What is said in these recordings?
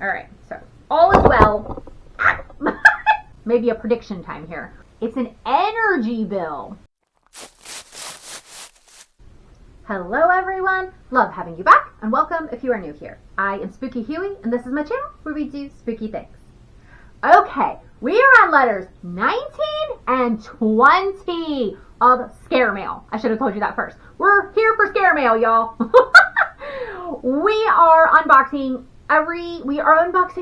All right, so all is well. Maybe a prediction time here. It's an energy bill. Hello everyone, love having you back, and welcome if you are new here. I am Spooky Huey, and this is my channel where we do spooky things. Okay, we are on letters 19 and 20 of scare mail. I should have told you that first. We're here for scare mail, y'all. We are unboxing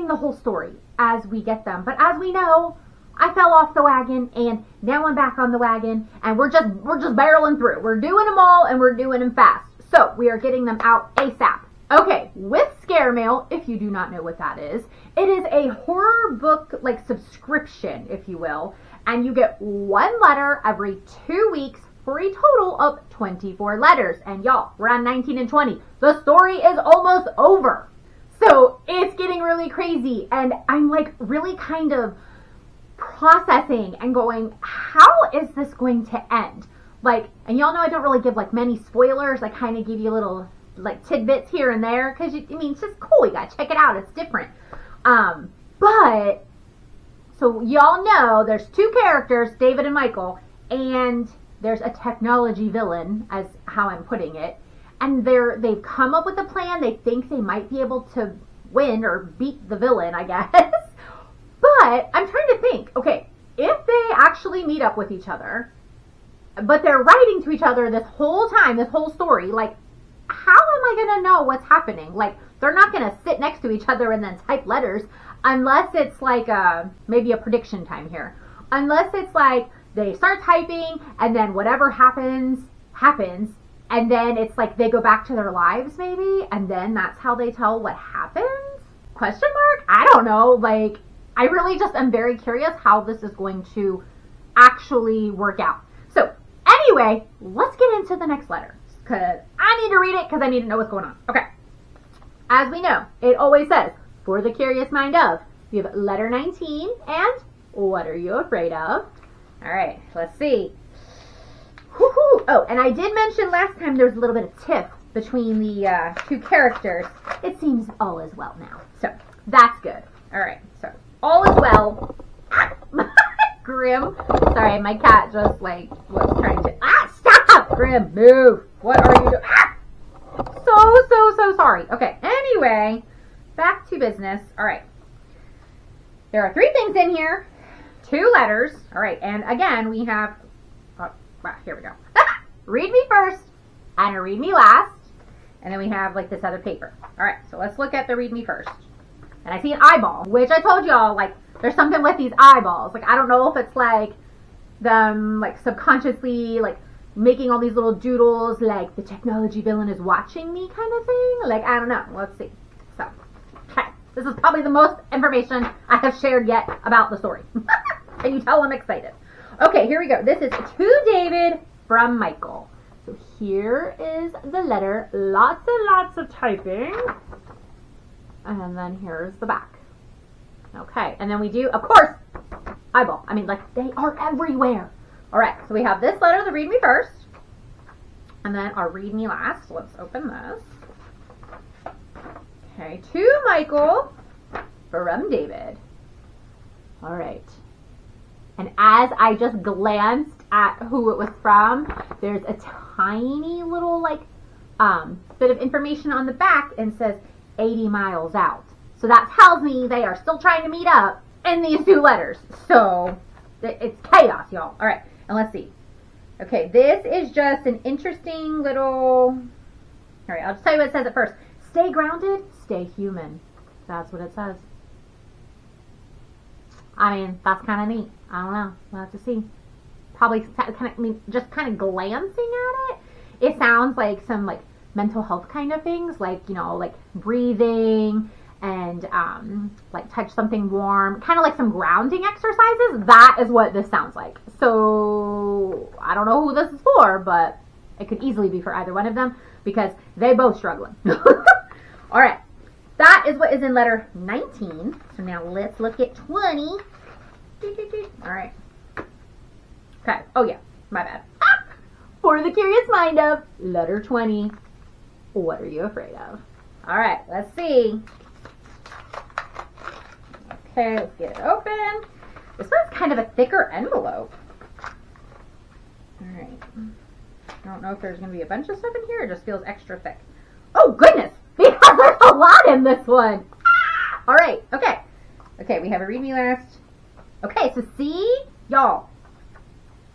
the whole story as we get them. But as we know, I fell off the wagon, and now I'm back on the wagon, and we're just barreling through. We're doing them all, and we're doing them fast. So we are getting them out ASAP. Okay, with scare mail, if you do not know what that is, it is a horror book like subscription, if you will, and you get one letter every 2 weeks for a total of 24 letters. And y'all, we're on 19 and 20. The story is almost over. So it's getting really crazy, and I'm like really kind of processing and going, how is this going to end? Like, and y'all know I don't really give like many spoilers. I kind of give you little like tidbits here and there because it's just cool. You gotta check it out. It's different. But so y'all know there's two characters, David and Michael, and there's a technology villain, as how I'm putting it. And they've come up with a plan. They think they might be able to win or beat the villain, I guess. But I'm trying to think, okay, if they actually meet up with each other, but they're writing to each other this whole time, this whole story, like, how am I going to know what's happening? Like, they're not going to sit next to each other and then type letters unless it's like maybe a prediction time here. Unless it's like they start typing and then whatever happens, and then it's like they go back to their lives maybe, and then that's how they tell what happened? Question mark? I don't know. Like, I really just am very curious how this is going to actually work out. So anyway, let's get into the next letter because I need to read it because I need to know what's going on. Okay. As we know, it always says, for the curious mind of, you have letter 19 and what are you afraid of? All right, let's see. Woohoo! Oh, and I did mention last time there was a little bit of tiff between the two characters. It seems all is well now. So that's good. All right, so all is well. Grim. Sorry, my cat just like was trying to. Stop! Grim, move. What are you doing? So sorry. Okay, anyway, back to business. All right. There are 3 things in here. 2 letters. All right, and again, we have. Here we go. Read me first and a read me last. And then we have like this other paper. All right, so let's look at the read me first. And I see an eyeball, which I told y'all, like, there's something with these eyeballs. Like, I don't know if it's like them, like, subconsciously, like, making all these little doodles, like, the technology villain is watching me kind of thing. Like, I don't know. Let's see. So, okay. This is probably the most information I have shared yet about the story. Can you tell I'm excited? Okay, here we go. This is to David from Michael. So here is the letter. Lots and lots of typing. And then here's the back. Okay, and then we do, of course, eyeball. I mean, like, they are everywhere. All right, so we have this letter, the read me first. And then our read me last. Let's open this. Okay, to Michael from David. All right. And as I just glanced at who it was from, there's a tiny little, like, bit of information on the back and says 80 miles out. So that tells me they are still trying to meet up in these 2 letters. So it's chaos, y'all. All right, and let's see. Okay, this is just an interesting little... All right, I'll just tell you what it says at first. Stay grounded, stay human. That's what it says. I mean, that's kind of neat. I don't know. We'll have to see. Probably just kind of glancing at it, it sounds like some like mental health kind of things, like, you know, like breathing and like touch something warm, kind of like some grounding exercises. That is what this sounds like. So I don't know who this is for, but it could easily be for either one of them because they both struggling. All right. That is what is in letter 19. So now let's look at 20. All right. Okay. Oh, yeah. My bad. For the curious mind of letter 20. What are you afraid of? All right. Let's see. Okay, let's get it open. This one's kind of a thicker envelope. All right. I don't know if there's going to be a bunch of stuff in here. It just feels extra thick. Oh, goodness. Because there's a lot in this one. Ah! All right. Okay. Okay, we have a read me last. Okay, so see, y'all.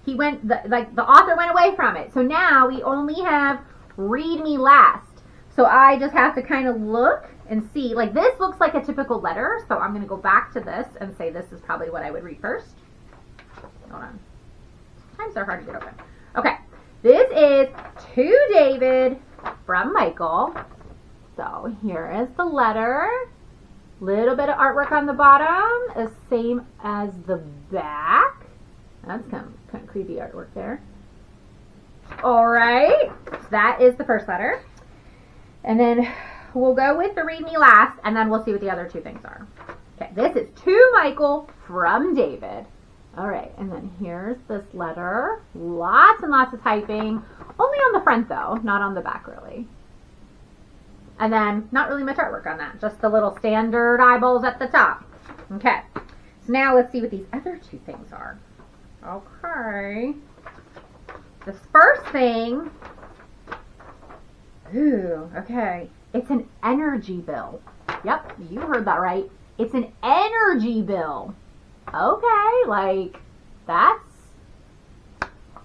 He went, the author went away from it. So now we only have read me last. So I just have to kind of look and see. Like, this looks like a typical letter. So I'm going to go back to this and say this is probably what I would read first. Hold on. Sometimes they're hard to get open. Okay. This is to David from Michael. So here is the letter. Little bit of artwork on the bottom. The same as the back. That's kind of creepy artwork there. All right. So that is the first letter. And then we'll go with the read me last, and then we'll see what the other two things are. Okay, this is to Michael from David. All right, and then here's this letter. Lots and lots of typing. Only on the front, though, not on the back, really. And then not really much artwork on that. Just the little standard eyeballs at the top. Okay, so now let's see what these other two things are. Okay. This first thing... Ooh, okay. It's an energy bill. Yep, you heard that right. It's an energy bill. Okay, like, that's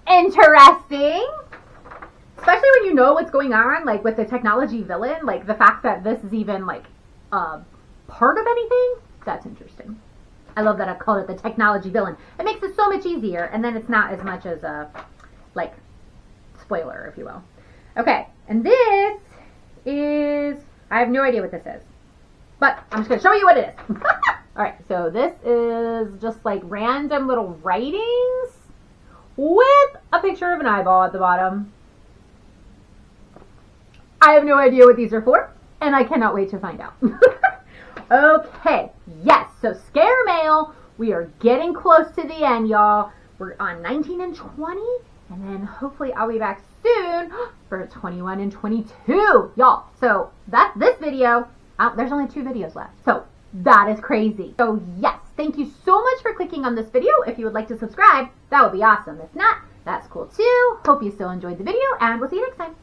interesting. Especially when you know what's going on, like, with the technology villain. Like, the fact that this is even, like, part of anything. That's interesting. I love that I called it the technology villain. It makes it so much easier. And then it's not as much as a, like, spoiler, if you will. Okay, and this is, I have no idea what this is, but I'm just going to show you what it is. All right, so this is just like random little writings with a picture of an eyeball at the bottom. I have no idea what these are for, and I cannot wait to find out. Okay, yes, so Scare Mail, we are getting close to the end, y'all. We're on 19 and 20, and then hopefully I'll be back soon for 21 and 22, y'all. So that's this video. There's only 2 videos left, so that is crazy. So yes, thank you so much for clicking on this video. If you would like to subscribe, that would be awesome. If not, that's cool too. Hope you still enjoyed the video, and we'll see you next time.